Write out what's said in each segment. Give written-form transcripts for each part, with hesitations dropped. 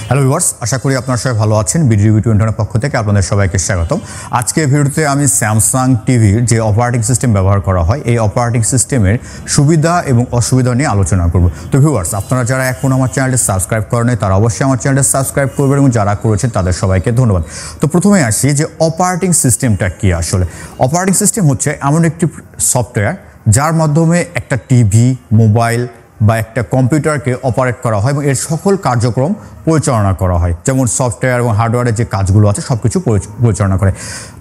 Hello viewers, আশা করি আপনারা সবাই ভালো আছেন। ভিডিও টোয়েন্টির পক্ষ থেকে আপনাদের সবাইকে স্বাগতম। আজকে ভিডিওতে আমি স্যামসাং টিভির যে অপারেটিং সিস্টেম ব্যবহার করা হয় এই অপারেটিং সিস্টেমের সুবিধা এবং অসুবিধা নিয়ে আলোচনা করব। তো ভিউয়ার্স, আপনারা যারা এখন আমার চ্যানেলটি সাবস্ক্রাইব করেন তারা অবশ্যই আমার চ্যানেলটি সাবস্ক্রাইব করবেন এবং যারা করেছেন তাদের সবাইকে ধন্যবাদ। তো প্রথমে আসি যে অপারেটিং সিস্টেমটা কি। আসলে অপারেটিং সিস্টেম হচ্ছে এমন একটি সফটওয়্যার যার মাধ্যমে একটা টিভি, মোবাইল বা একটা কম্পিউটারকে অপারেট করা হয় এবং এর সকল কার্যক্রম পরিচালনা করা হয়, যেমন সফটওয়্যার এবং হার্ডওয়্যারের যে কাজগুলো আছে সব কিছু পরিচালনা করে।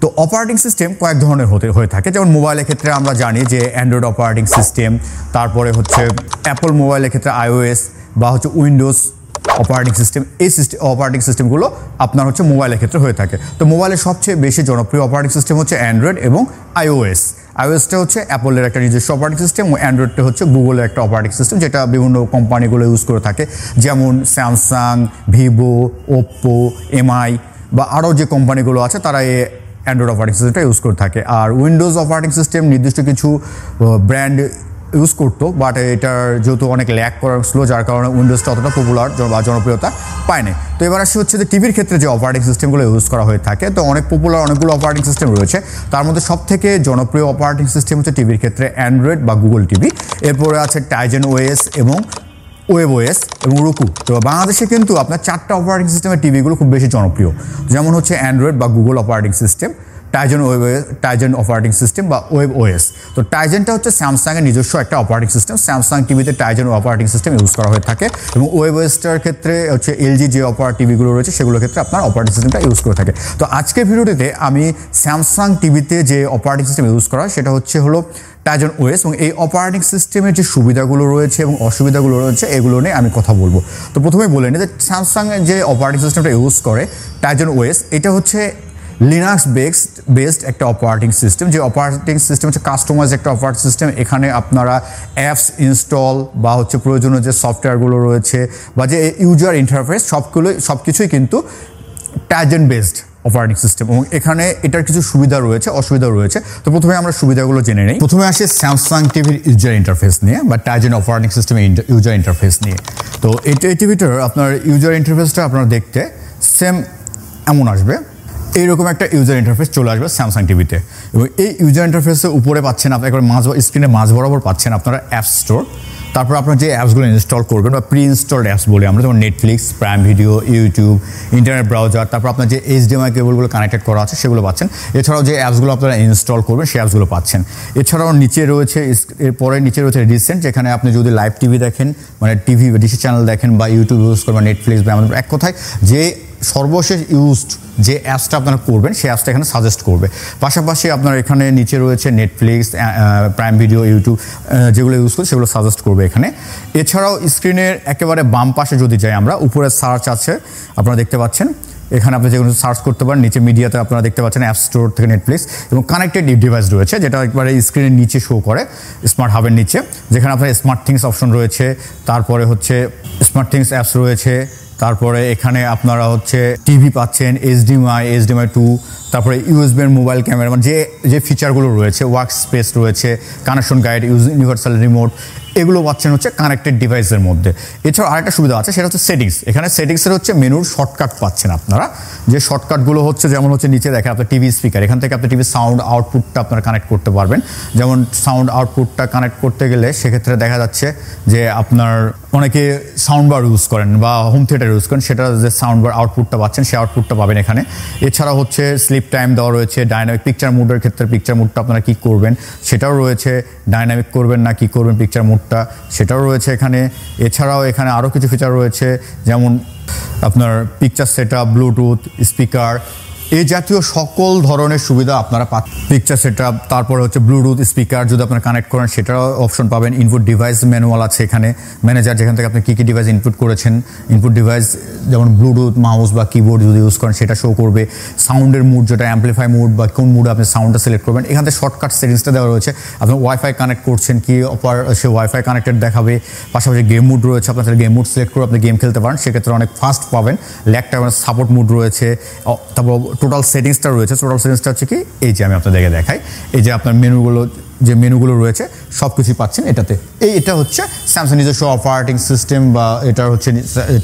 তো অপারেটিং সিস্টেম কয়েক ধরনের হয়ে থাকে। যেমন মোবাইলের ক্ষেত্রে আমরা জানি যে অ্যান্ড্রয়েড অপারেটিং সিস্টেম, তারপরে হচ্ছে অ্যাপল মোবাইলের ক্ষেত্রে iOS বা হচ্ছে উইন্ডোজ অপারেটিং সিস্টেম। এই অপারেটিং সিস্টেমগুলো আপনার হচ্ছে মোবাইলের ক্ষেত্রে হয়ে থাকে। তো মোবাইলের সবচেয়ে বেশি জনপ্রিয় অপারেটিং সিস্টেম হচ্ছে অ্যান্ড্রয়েড এবং iOSটা হচ্ছে অ্যাপলের একটা নিজস্ব অপারেটিং সিস্টেম এবং অ্যান্ড্রয়েডটা হচ্ছে গুগলের একটা অপারেটিং সিস্টেম, যেটা বিভিন্ন কোম্পানিগুলো ইউজ করে থাকে, যেমন স্যামসাং, ভিভো, ওপ্পো, এমআই বা আরও যে কোম্পানিগুলো আছে তারা এই অ্যান্ড্রয়েড অপারেটিং সিস্টেমটা ইউজ করে থাকে। আর উইন্ডোজ অপারেটিং সিস্টেম নির্দিষ্ট কিছু ব্র্যান্ড ইউজ করতো, বাট এটার যেহেতু অনেক ল্যাক করার স্লো, যার কারণে উইন্ডোজটা অতটা পপুলার বা জনপ্রিয়তা পায় না। তো এবার আসে হচ্ছে যে টিভির ক্ষেত্রে যে অপারেটিং সিস্টেমগুলো ইউজ করা হয়ে থাকে, তো অনেক পপুলার অনেকগুলো অপারেটিং সিস্টেম রয়েছে। তার মধ্যে সবথেকে জনপ্রিয় অপারেটিং সিস্টেম হচ্ছে টিভির ক্ষেত্রে অ্যান্ড্রয়েড বা গুগল টিভি। এরপরে আছে টাইজেন ওএস এবং ওয়েবওএস এবং রুকু। তো বাংলাদেশে কিন্তু আপনার 4টা অপারেটিং সিস্টেমের টিভিগুলো খুব বেশি জনপ্রিয়, যেমন হচ্ছে অ্যান্ড্রয়েড বা Google operating system, Tizen operating system বা ওয়েবওএস। তো টাইজেনটা হচ্ছে স্যামসাংয়ের নিজস্ব একটা অপারেটিং সিস্টেম। স্যামসাং টিভিতে টাইজেন অপারেটিং সিস্টেম ইউজ করা হয়ে থাকে এবং ওয়েবওএসটার ক্ষেত্রে হচ্ছে এলজি যে টিভিগুলো রয়েছে সেগুলোর ক্ষেত্রে আপনার অপারেটিং সিস্টেমটা ইউজ করে থাকে। তো আজকের ভিডিওটিতে আমি স্যামসাং টিভিতে যে অপারেটিং সিস্টেম ইউজ করা সেটা হলো টাইজন ওএস এবং এই অপারেটিং সিস্টেমের যে সুবিধাগুলো রয়েছে এবং অসুবিধাগুলো রয়েছে এগুলো নিয়ে আমি কথা বলবো। তো প্রথমেই বলে নিই যে স্যামসাং যে অপারেটিং সিস্টেমটা ইউজ করে টাইজন ওএস, এটা হচ্ছে লিনাক্স বেসড একটা অপারেটিং সিস্টেম। যে অপারেটিং সিস্টেম হচ্ছে কাস্টমাইজ একটা অপারেটিং সিস্টেম। এখানে আপনারা অ্যাপস ইনস্টল বা হচ্ছে প্রয়োজনীয় যে সফটওয়্যারগুলো রয়েছে বা যে ইউজার ইন্টারফেস সব কিছুই কিন্তু টাইজন বেসড অপারেটিং সিস্টেম এবং এখানে এটার কিছু সুবিধা রয়েছে, অসুবিধা রয়েছে। তো প্রথমে আমরা সুবিধাগুলো জেনে নিই। প্রথমে আসে স্যামসাং টিভির ইউজার ইন্টারফেস নিয়ে বা টাইজন অপারেটিং সিস্টেমের ইউজার ইন্টারফেস নিয়ে। তো এই টিভিটার আপনার ইউজার ইন্টারফেসটা আপনারা দেখতে সেম এমন আসবে, এইরকম একটা ইউজার ইন্টারফেস চলে আসবে স্যামসাং টিভিতে। এবং এই ইউজার ইন্টারফেসের উপরে পাচ্ছেন আপনার একবার স্ক্রিনে মাঝ বরাবর পাচ্ছেন আপনারা অ্যাপ স্টোর। তারপর আপনার যে অ্যাপসগুলো ইনস্টল করবেন বা প্রি ইনস্টলড অ্যাপস বলে আমরা, যেমন Netflix, prime video, YouTube, internet browser, তারপর আপনার যে HDMI কেবলগুলো কানেক্টেড করা আছে সেগুলো পাচ্ছেন। এছাড়াও যে অ্যাপসগুলো আপনারা ইনস্টল করবেন সেই অ্যাপসগুলো পাচ্ছেন। এছাড়াও নিচে রয়েছে রিসেন্ট, যেখানে আপনি যদি লাইভ টিভি দেখেন, মানে টিভি বা ডিসি চ্যানেল দেখেন বা ইউটিউব ইউজ করবেন, নেটফ্লিক্স বা আমাদের এক কথায় যে সর্বশেষ ইউজড যে অ্যাপসটা আপনারা করবেন সেই অ্যাপসটা এখানে সাজেস্ট করবে। পাশাপাশি আপনার এখানে নিচে রয়েছে নেটফ্লিক্স, প্রাইম ভিডিও, ইউটিউব যেগুলো ইউজ করি সেগুলো সাজেস্ট করবে এখানে। এছাড়াও স্ক্রিনের একেবারে বাম পাশে যদি যাই আমরা, উপরে সার্চ আছে আপনারা দেখতে পাচ্ছেন, এখানে আপনি যেগুলো সার্চ করতে পারেন। নিচে মিডিয়াতে আপনারা দেখতে পাচ্ছেন অ্যাপ স্টোর থেকে নেটফ্লিক্স এবং কানেক্টেড ডিভাইস রয়েছে, যেটা একবারে স্ক্রিনের নিচে শো করে স্মার্ট হাবের নিচে, যেখানে আপনার স্মার্ট থিংস অপশন রয়েছে, তারপরে হচ্ছে স্মার্ট থিংস অ্যাপস রয়েছে, তারপরে এখানে আপনারা হচ্ছে টিভি পাচ্ছেন, HDMI 2, তারপরে ইউএসবি মোবাইল ক্যামেরা, মানে যে ফিচারগুলো রয়েছে, ওয়ার্ক স্পেস রয়েছে, কানেকশন গাইড, ইউনিভার্সাল রিমোট, এগুলো পাচ্ছেন হচ্ছে কানেক্টেড ডিভাইসের মধ্যে। এছাড়াও আরেকটা সুবিধা আছে, সেটা হচ্ছে সেটিংস। এখানে সেটিংসের হচ্ছে মেনুর শর্টকাট পাচ্ছেন আপনারা, যে শর্টকাটগুলো হচ্ছে যেমন হচ্ছে নিচে দেখে আপনার টিভি স্পিকার, এখান থেকে আপনি টিভি সাউন্ড আউটপুটটা আপনারা কানেক্ট করতে পারবেন। যেমন সাউন্ড আউটপুটটা কানেক্ট করতে গেলে সেক্ষেত্রে দেখা যাচ্ছে যে আপনার অনেকে সাউন্ড বার ইউজ করেন বা হোম থিয়েটার ইউজ করেন, সেটা যে সাউন্ড বার আউটপুটটা পাচ্ছেন সেই আউটপুটটা পাবেন এখানে। এছাড়া হচ্ছে স্লিপ টাইম দেওয়া রয়েছে, ডাইনামিক পিকচার মুডের ক্ষেত্রে পিকচার মুডটা আপনারা কী করবেন সেটাও রয়েছে, ডাইনামিক করবেন না কী করবেন পিকচার মুডটা সেটাও রয়েছে এখানে। এছাড়াও এখানে আরও কিছু ফিচার রয়েছে, যেমন আপনার পিকচার সেটআপ, ব্লুটুথ স্পিকার, এই জাতীয় সকল ধরনের সুবিধা আপনারা পিকচার সেটআপ, তারপরে হচ্ছে ব্লুটুথ স্পিকার যদি আপনারা কানেক্ট করেন সেটাও অপশন পাবেন। ইনপুট ডিভাইস ম্যানুয়াল আছে এখানে, ম্যানেজার, যেখান থেকে আপনি কী কী ডিভাইস ইনপুট করেছেন, ইনপুট ডিভাইস যেমন ব্লুটুথ, মাউস বা কিবোর্ড যদি ইউজ করেন সেটা শো করবে। সাউন্ডের মুড, যেটা অ্যাম্পলিফাই মুড বা কোন মুডে আপনি সাউন্ডটা সিলেক্ট করবেন, এখান থেকে শর্টকাট সেটিংসটা দেওয়া রয়েছে। আপনি ওয়াইফাই কানেক্ট করছেন কি সে ওয়াইফাই কানেক্টেড দেখাবে। পাশাপাশি গেম মুড রয়েছে, আপনার গেম মুড সিলেক্ট করে আপনি গেম খেলতে পারেন, সেক্ষেত্রে অনেক ফাস্ট পাবেন। ল্যাগটা সাপোর্ট মুড রয়েছে, তারপর টোটাল সেটিংসটা রয়েছে, টোটাল সেটিংসটা হচ্ছে কি এই যে আমি আপনাদেরকে দেখাই, এই যে আপনার মেনুগুলো রয়েছে সব কিছুই পাচ্ছেন এটাতে। এটা হচ্ছে স্যামসাং নিজস্ব অপারেটিং সিস্টেম বা এটা হচ্ছে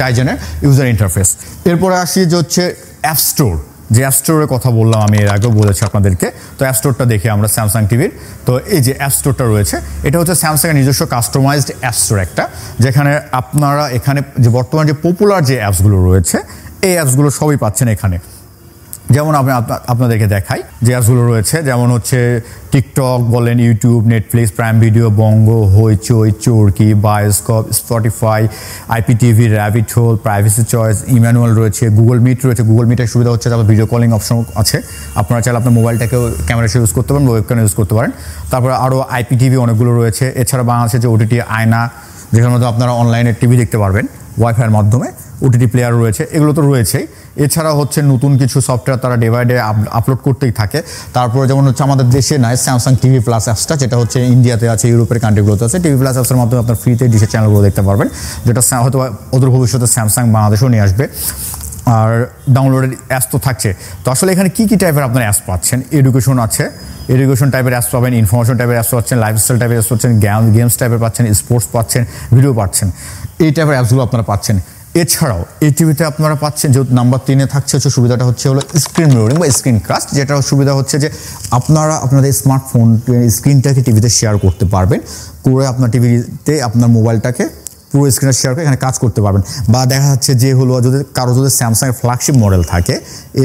টাইজেনের ইউজার ইন্টারফেস। এরপরে আসি যে হচ্ছে অ্যাপ স্টোর, যে অ্যাপ স্টোরের কথা বললাম আমি এর আগেও বলেছি আপনাদেরকে। তো অ্যাপ স্টোরটা দেখি আমরা স্যামসাং টিভির। তো এই যে অ্যাপ স্টোরটা রয়েছে এটা হচ্ছে স্যামসাংয়ের নিজস্ব কাস্টমাইজড অ্যাপ স্টোর একটা, যেখানে আপনারা এখানে যে বর্তমানে যে পপুলার যে অ্যাপসগুলো রয়েছে এই অ্যাপসগুলো সবই পাচ্ছেন এখানে। যেমন আমি আপনাদেরকে দেখাই যে অ্যাপসগুলো রয়েছে, যেমন হচ্ছে টিকটক বলেন, YouTube, Netflix, prime video, Bongo, Hoichoi, Chorki, Bioscope, Spotify, IPTV, rabbit hole, privacy choice, Emmanuel রয়েছে, গুগল মিট রয়েছে। গুগল মিটের সুবিধা হচ্ছে তারপর ভিডিও কলিং অপশন আছে, আপনারা চাইলে আপনার মোবাইলটাকেও ক্যামেরা হিসেবে ইউজ করতে পারেন, ওয়েবক্যাম ইউজ করতে পারেন। তারপরে আরও আইপিটিভি অনেকগুলো রয়েছে। এছাড়া বাংলাদেশের যে ওটিটি আয়না, যেখানে মধ্যে আপনারা অনলাইনে টিভি দেখতে পারবেন ওয়াইফাইয়ের মাধ্যমে, ওটিটি প্লেয়ার রয়েছে, এগুলো তো রয়েছেই। এছাড়া হচ্ছে নতুন কিছু সফটওয়্যার তারা ডে বাই ডে আপলোড করতেই থাকে। তারপরে যেমন হচ্ছে আমাদের দেশে নাই স্যামসাং টিভি প্লাস অ্যাপসটা, যেটা হচ্ছে ইন্ডিয়াতে আছে, ইউরোপের কান্ট্রিগুলোতে আছে। টিভি প্লাস অ্যাপসের মাধ্যমে আপনার ফ্রিতে ডিশের চ্যানেলগুলো দেখতে পারবেন, যেটা হয়তো অদূর ভবিষ্যতে স্যামসাং বাংলাদেশেও নিয়ে আসবে। আর ডাউনলোডের অ্যাপস তো থাকছে। তো আসলে এখানে কী টাইপের আপনার অ্যাপস পাচ্ছেন? এডুকেশন আছে, এডুকেশন টাইপের অ্যাপস পাবেন, ইনফরমেশন টাইপের অ্যাপস পাচ্ছেন, লাইফস্টাইল টাইপের অ্যাপস পাচ্ছেন, গেমস টাইপের পাচ্ছেন, স্পোর্টস পাচ্ছেন, ভিডিও পাচ্ছেন, এই টাইপের অ্যাপসগুলো আপনারা পাচ্ছেন। এছাড়াও এই টিভিতে আপনারা পাচ্ছেন যেহেতু নাম্বার 3-এ থাকছে হচ্ছে সুবিধাটা হচ্ছে হলো স্ক্রিন মিররিং বা স্ক্রিন কাস্ট, যেটা সুবিধা হচ্ছে যে আপনারা আপনাদের স্মার্টফোন স্ক্রিনটাকে টিভিতে শেয়ার করতে পারবেন, করে আপনার টিভিতে আপনার মোবাইলটাকে পুরো স্ক্রিনে শেয়ার করে এখানে কাজ করতে পারবেন। বা দেখা যাচ্ছে যে হলো যদি কারো যদি স্যামসাংয়ের ফ্ল্যাগশিপ মডেল থাকে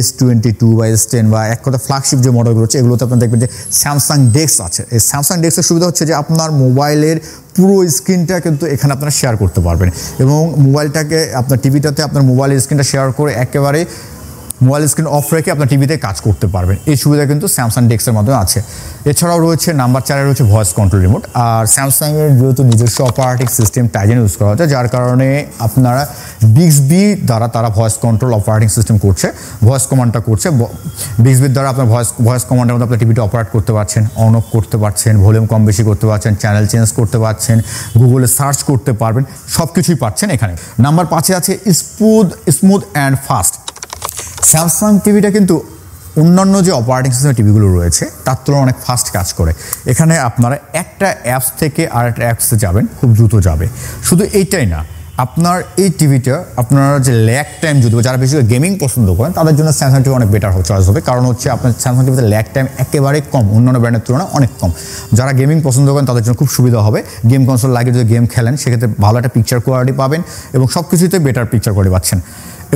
S22 বা S10 বা এক কথা ফ্ল্যাগশিপ যে মডেলগুলো হচ্ছে, এগুলোতে আপনার দেখবেন যে স্যামসাং ডেস্ক আছে। এই স্যামসাং ডেস্কের সুবিধা হচ্ছে যে আপনার মোবাইলের পুরো স্ক্রিনটা কিন্তু এখানে আপনারা শেয়ার করতে পারবেন, এবং মোবাইলটাকে আপনার টিভিটাতে আপনার মোবাইলের স্ক্রিনটা শেয়ার করে একেবারে মোবাইল স্ক্রিন অফ রেখে আপনার টিভিতে কাজ করতে পারবেন। এই সুবিধা কিন্তু স্যামসাং ডেস্কের মাধ্যমে আছে। এছাড়াও রয়েছে নাম্বার 4-এ রয়েছে ভয়েস কন্ট্রোল রিমোট। আর স্যামসাংয়ের যেহেতু নিজস্ব অপারেটিং সিস্টেম টাইজেন ইউজ করা হচ্ছে, যার কারণে আপনারা বিক্সবি দ্বারা তারা ভয়েস কন্ট্রোল অপারেটিং সিস্টেম করছে, ভয়েস কমান্ডটা করছে। বিক্সবির দ্বারা আপনার ভয়েস কমান্ডের মধ্যে আপনার টিভিটা অপারেট করতে পারছেন, অন অফ করতে পারছেন, ভলিউম কম বেশি করতে পারছেন, চ্যানেল চেঞ্জ করতে পারছেন, গুগলে সার্চ করতে পারবেন, সব কিছুই পাচ্ছেন এখানে। নাম্বার 5-এ আছে স্মুথ অ্যান্ড ফাস্ট। স্যামসাং টিভিটা কিন্তু অন্যান্য যে অপারেটিং সিস্টেম টিভিগুলো রয়েছে তার তুলনায় অনেক ফাস্ট কাজ করে। এখানে আপনারা একটা অ্যাপস থেকে আরেকটা অ্যাপসে যাবেন, খুব দ্রুত যাবে। শুধু এইটাই না, আপনার এই টিভিটা আপনারা যে ল্যাগ টাইম যদি যারা বেশি গেমিং পছন্দ করেন তাদের জন্য স্যামসাং টিভি অনেক বেটার চয়েস হবে, কারণ হচ্ছে আপনার স্যামসাং টিভিতে ল্যাগ টাইম একেবারে কম, অন্যান্য ব্র্যান্ডের তুলনায় অনেক কম। যারা গেমিং পছন্দ করেন তাদের জন্য খুব সুবিধা হবে। গেম কনসোল লাগিয়ে যদি গেম খেলেন সেক্ষেত্রে ভালো একটা পিকচার কোয়ালিটি পাবেন এবং সব কিছুতে বেটার পিকচার কোয়ালিটি পাচ্ছেন।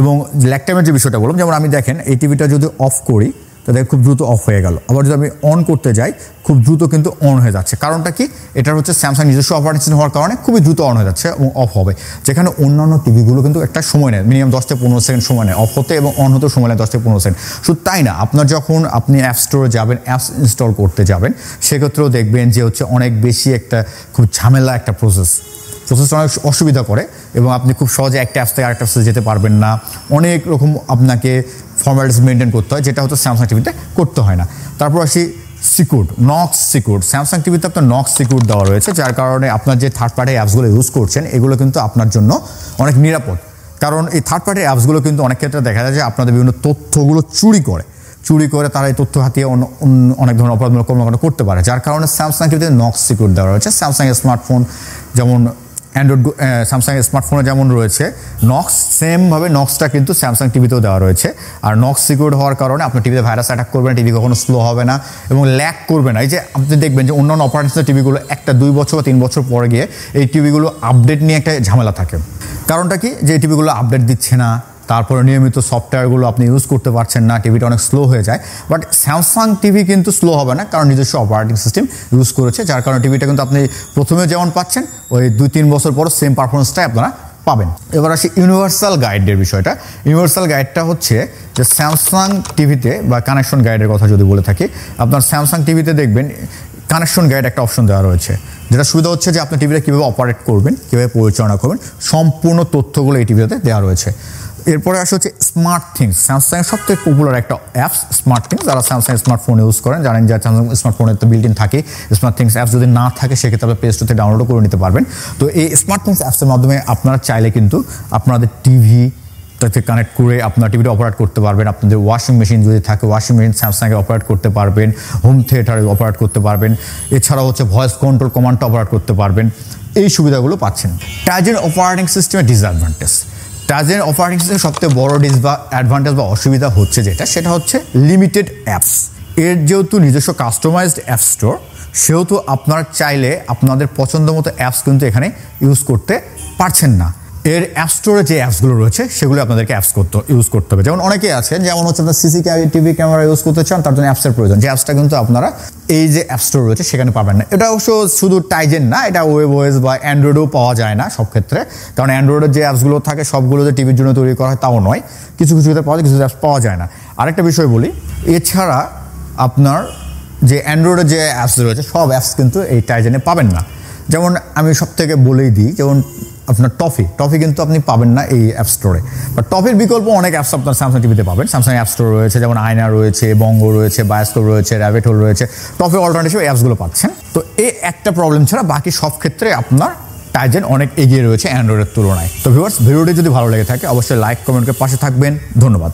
এবং ল্যাগ টাইমের যে বিষয়টা বললাম, যেমন আমি দেখেন এই টিভিটা যদি অফ করি তাদের খুব দ্রুত অফ হয়ে গেল, আবার যদি আমি অন করতে যাই খুব দ্রুত কিন্তু অন হয়ে যাচ্ছে। কারণটা কি? এটা হচ্ছে স্যামসাং নিজস্ব অপারেটিং সিস্টেম হওয়ার কারণে খুবই দ্রুত অন হয়ে যাচ্ছে এবং অফ হবে, যেখানে অন্যান্য টিভিগুলো কিন্তু একটা সময় নেয়, মিনিমাম 10 থেকে 15 সেকেন্ড সময় নেয় অফ হতে, এবং অন হতেও সময় নেয় 10 থেকে 15 সেকেন্ড। শুধু তাই না, আপনার যখন আপনি অ্যাপ স্টোরে যাবেন, অ্যাপস ইনস্টল করতে যাবেন, সেক্ষেত্রেও দেখবেন যে হচ্ছে অনেক বেশি একটা খুব ঝামেলা একটা প্রসেসটা অনেক অসুবিধা করে, এবং আপনি খুব সহজে একটা অ্যাপস থেকে আরেকটা অ্যাপসে যেতে পারবেন না। অনেক রকম আপনাকে ফর্মালিটিস মেনটেন করতে হয়, যেটা হয়তো স্যামসাং টিভিতে করতে হয় না। তারপর আসি সিকিউর, নক্স সিকিউর। স্যামসাং টিভিতে আপনার নক্স সিকিউর দেওয়া রয়েছে, যার কারণে আপনার যে থার্ড পার্টি অ্যাপসগুলো ইউজ করছেন এগুলো কিন্তু আপনার জন্য অনেক নিরাপদ। কারণ এই থার্ড পার্টি অ্যাপসগুলো কিন্তু অনেক ক্ষেত্রে দেখা যায় যে আপনাদের বিভিন্ন তথ্যগুলো চুরি করে তারা এই তথ্য হাতিয়ে অনেক ধরনের অপরাধমূলক কর্মকাণ্ড করতে পারে, যার কারণে স্যামসাং টিভিতে নক্স সিকিউর দেওয়া রয়েছে। স্যামসাং স্মার্টফোন যেমন স্যামসাং স্মার্টফোনে যেমন রয়েছে নক্স, সেমভাবে নক্সটা কিন্তু স্যামসাং টিভিতেও দেওয়া রয়েছে। আর নক্স সিকিউর হওয়ার কারণে আপনার টিভিতে ভাইরাস অ্যাটাক করবে না, টিভি কখনো স্লো হবে না এবং ল্যাগ করবে না। এই যে আপনি দেখবেন যে অন্যান্য অপারেটিং টিভিগুলো 2 বছর বা 3 বছর পরে গিয়ে এই টিভিগুলো আপডেট নিয়ে একটা ঝামেলা থাকে। কারণটা কি? যে এই টিভিগুলো আপডেট দিচ্ছে না, তারপরে নিয়মিত সফটওয়্যারগুলো আপনি ইউজ করতে পারছেন না, টিভিটা অনেক স্লো হয়ে যায়। বাট স্যামসাং টিভি কিন্তু স্লো হবে না, কারণ নিজস্ব অপারেটিং সিস্টেম ইউজ করেছে, যার কারণে টিভিটা কিন্তু আপনি প্রথমে যেমন পাচ্ছেন ওই 2-3 বছর পর সেম পারফরমেন্সটাই আপনারা পাবেন। এবার আসি ইউনিভার্সাল গাইডের বিষয়টা। ইউনিভার্সাল গাইডটা হচ্ছে যে স্যামসাং টিভিতে বা কানেকশন গাইডের কথা যদি বলে থাকি, আপনার স্যামসাং টিভিতে দেখবেন কানেকশন গাইড একটা অপশন দেওয়া রয়েছে, যেটা সুবিধা হচ্ছে যে আপনি টিভিটা কীভাবে অপারেট করবেন, কীভাবে পরিচালনা করবেন, সম্পূর্ণ তথ্যগুলো এই টিভিতে দেওয়া রয়েছে। এরপরে আসে হচ্ছে স্মার্ট থিংস। স্যামসাংয়ের সবথেকে পপুলার একটা অ্যাপস স্মার্ট থিংস। যারা স্যামসাং স্মার্টফোন ইউজ করেন জানেন যে স্যামসাং স্মার্টফোনে তো বিল্ট ইন থাকে। স্মার্ট থিংস অ্যাপস যদি না থাকে সেক্ষেত্রে আপনি প্লে স্টোর থেকে ডাউনলোড করে নিতে পারবেন। তো এই স্মার্ট থিংস অ্যাপসের মাধ্যমে আপনারা চাইলে কিন্তু আপনাদের টিভি, তাতে কানেক্ট করে আপনার টিভিটা অপারেট করতে পারবেন। আপনাদের ওয়াশিং মেশিন যদি থাকে ওয়াশিং মেশিন স্যামসাংয়ে অপারেট করতে পারবেন, হোম থিয়েটারে অপারেট করতে পারবেন, এছাড়াও হচ্ছে ভয়েস কন্ট্রোল কমান্ডটা অপারেট করতে পারবেন। এই সুবিধাগুলো পাচ্ছেন। টাইজেন অপারেটিং সিস্টেমের ডিসঅ্যাডভান্টেজ। টাইজেন অপারেটিং সিস্টেমের সবথেকে বড় অ্যাডভান্টেজ বা অসুবিধা হচ্ছে সেটা হচ্ছে লিমিটেড অ্যাপস। এর যেহেতু নিজস্ব কাস্টমাইজড অ্যাপ স্টোর, সেহেতু আপনারা চাইলে আপনাদের পছন্দ মতো অ্যাপস কিন্তু এখানে ইউজ করতে পারছেন না। এর অ্যাপ স্টোরে যে অ্যাপসগুলো রয়েছে সেগুলো আপনাদেরকে ইউজ করতে হবে। যেমন অনেকেই আছেন, যেমন হচ্ছে আপনার টিভি ক্যামেরা ইউজ করতে চান, তার জন্য অ্যাপসের প্রয়োজন। যে অ্যাপসটা কিন্তু আপনারা এই যে অ্যাপ স্টোর রয়েছে সেখানে পাবেন না। এটা অবশ্য শুধু টাইজেন না, এটা ওয়েবওএস বা অ্যান্ড্রয়েডেও পাওয়া যায় না সব ক্ষেত্রে, কারণ অ্যান্ড্রয়েডের যে অ্যাপসগুলো থাকে সবগুলো যে টিভির জন্য তৈরি করা হয় তাও নয়, কিছু ক্ষেত্রে পাওয়া যায়, কিছু অ্যাপস পাওয়া যায় না। আরেকটা বিষয় বলি, এছাড়া আপনার যে অ্যান্ড্রয়েডের যে অ্যাপস রয়েছে সব অ্যাপস কিন্তু এই টাইজেনে পাবেন না। যেমন আমি সব থেকে বলেই দিই, যেমন আপনার টফি কিন্তু আপনি পাবেন না এই অ্যাপ স্টোরে। বা টফির বিকল্প অনেক অ্যাপস আপনার স্যামসাং টিভিতে পাবেন। স্যামসাং অ্যাপ স্টোর রয়েছে, যেমন আয়না রয়েছে, বঙ্গ রয়েছে, বায়োস্কোপ রয়েছে, র্যাবিট হোল রয়েছে। টফি অল্টারনেটিভ অ্যাপসগুলো পাচ্ছেন। তো এই একটা প্রবলেম ছাড়া বাকি সব ক্ষেত্রে আপনার টাইজেন অনেক এগিয়ে রয়েছে অ্যান্ড্রয়েডের তুলনায়। তো ভিউয়ার্স, ভিডিওটি যদি ভালো লেগে থাকে অবশ্যই লাইক কমেন্ট করে পাশে থাকবেন। ধন্যবাদ।